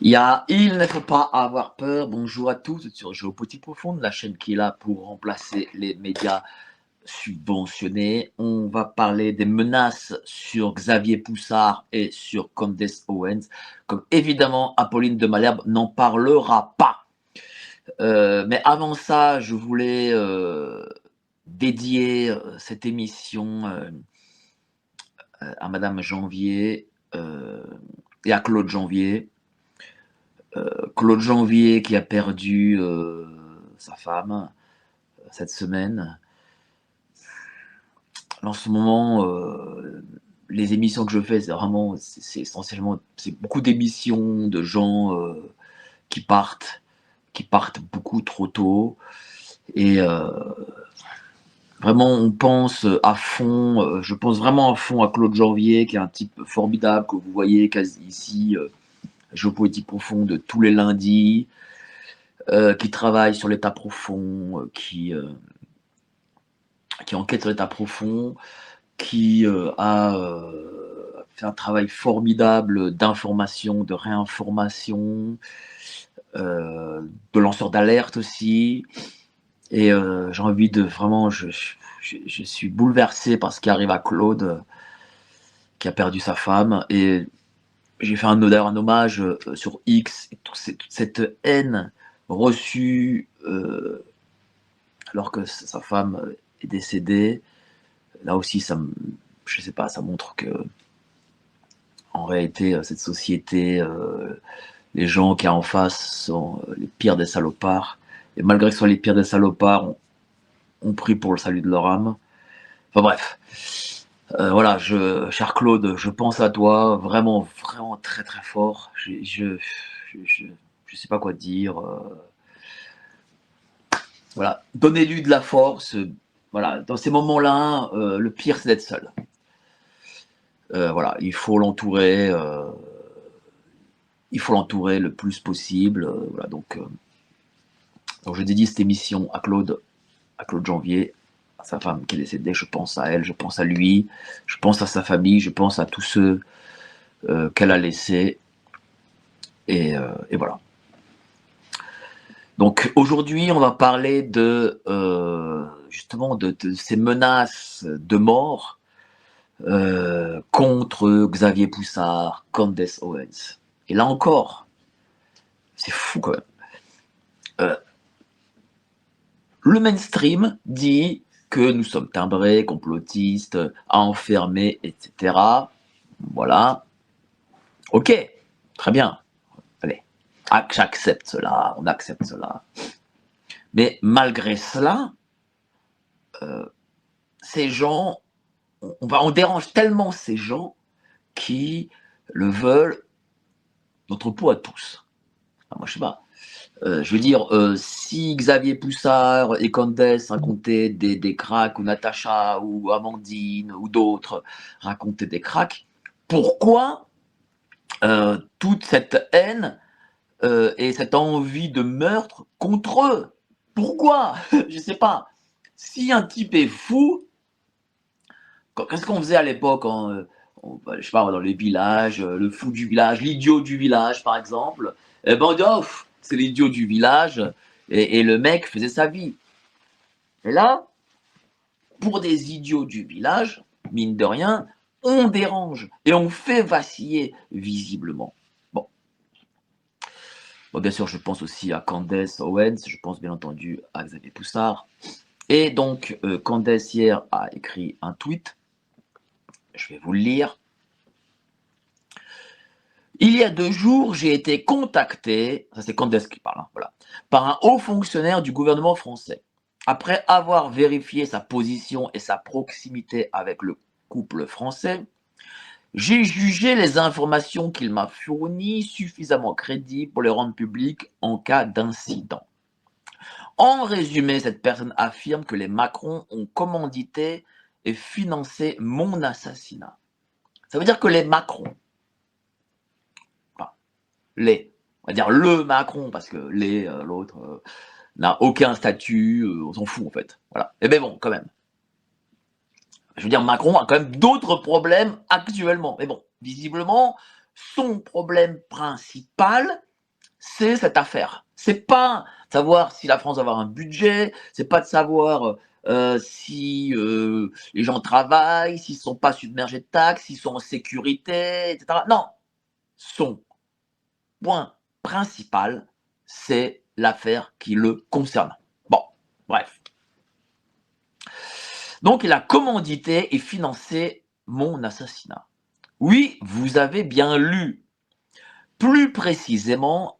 Il ne faut pas avoir peur. Bonjour à tous sur Géopolitique Profonde, la chaîne qui est là pour remplacer les médias subventionnés. On va parler des menaces sur Xavier Poussard et sur Candace Owens, comme évidemment Apolline de Malherbe n'en parlera pas. Mais avant ça, je voulais dédier cette émission à Madame Janvier et à Claude Janvier. Claude Janvier qui a perdu sa femme cette semaine. En ce moment, les émissions que je fais, c'est essentiellement, c'est beaucoup d'émissions de gens qui partent beaucoup trop tôt. Et vraiment, on pense à fond, je pense vraiment à fond à Claude Janvier, qui est un type formidable que vous voyez quasi ici, Géopolitique Profonde tous les lundis. Qui travaille sur l'état profond, qui enquête sur l'état profond, qui a fait un travail formidable d'information, de réinformation, de lanceur d'alerte aussi. Et j'ai envie de vraiment, je suis bouleversé par ce qui arrive à Claude, qui a perdu sa femme. Et j'ai fait un hommage sur X, et toute cette haine reçue alors que sa femme est décédée. Là aussi, je sais pas, ça montre que en réalité, cette société, les gens qui y a en face sont les pires des salopards. Et malgré que ce soit les pires des salopards, on prie pour le salut de leur âme. Enfin bref. Voilà, cher Claude, je pense à toi vraiment, vraiment très très fort. Je sais pas quoi dire. Voilà, donnez-lui de la force. Voilà, dans ces moments-là, le pire c'est d'être seul. Voilà, il faut l'entourer le plus possible. Voilà, donc je dédie cette émission à Claude Janvier, à sa femme qui est décédée. Je pense à elle, je pense à lui, je pense à sa famille, je pense à tous ceux qu'elle a laissés. Et voilà. Donc aujourd'hui, on va parler de justement de ces menaces de mort contre Xavier Poussard, Candace Owens. Et là encore, c'est fou quand même. Le mainstream dit que nous sommes timbrés, complotistes, enfermés, etc. Voilà. Ok, très bien. Allez, j'accepte cela, on accepte cela. Mais malgré cela, ces gens, on dérange tellement ces gens qui le veulent notre peau à tous. Enfin, moi, je sais pas. Je veux dire, si Xavier Poussard et Candace racontaient des cracks, ou Natacha, ou Amandine, ou d'autres racontaient des cracks, pourquoi toute cette haine et cette envie de meurtre contre eux? Pourquoi? Je sais pas. Si un type est fou, qu'est-ce qu'on faisait à l'époque je sais pas, dans les villages, le fou du village, l'idiot du village, par exemple. Eh ben, on dit, oh, c'est l'idiot du village, et le mec faisait sa vie. Et là, pour des idiots du village, mine de rien, on dérange et on fait vaciller visiblement. Bon. Bon, bien sûr, je pense aussi à Candace Owens, je pense bien entendu à Xavier Poussard. Et donc, Candace hier a écrit un tweet, je vais vous le lire. Il y a 2 jours, j'ai été contacté, ça c'est Candace qui parle, hein, voilà, par un haut fonctionnaire du gouvernement français. Après avoir vérifié sa position et sa proximité avec le couple français, j'ai jugé les informations qu'il m'a fournies suffisamment crédibles pour les rendre publiques en cas d'incident. En résumé, cette personne affirme que les Macron ont commandité et financé mon assassinat. Ça veut dire que les Macron, on va dire le Macron, parce que l'autre n'a aucun statut, on s'en fout en fait. Voilà. Et bien bon, quand même. Je veux dire, Macron a quand même d'autres problèmes actuellement. Mais bon, visiblement, son problème principal, c'est cette affaire. C'est pas savoir si la France va avoir un budget, c'est pas de savoir si les gens travaillent, s'ils ne sont pas submergés de taxes, s'ils sont en sécurité, etc. Non, son point principal, c'est l'affaire qui le concerne. Bon, bref. Donc, il a commandité et financé mon assassinat. Oui, vous avez bien lu. Plus précisément,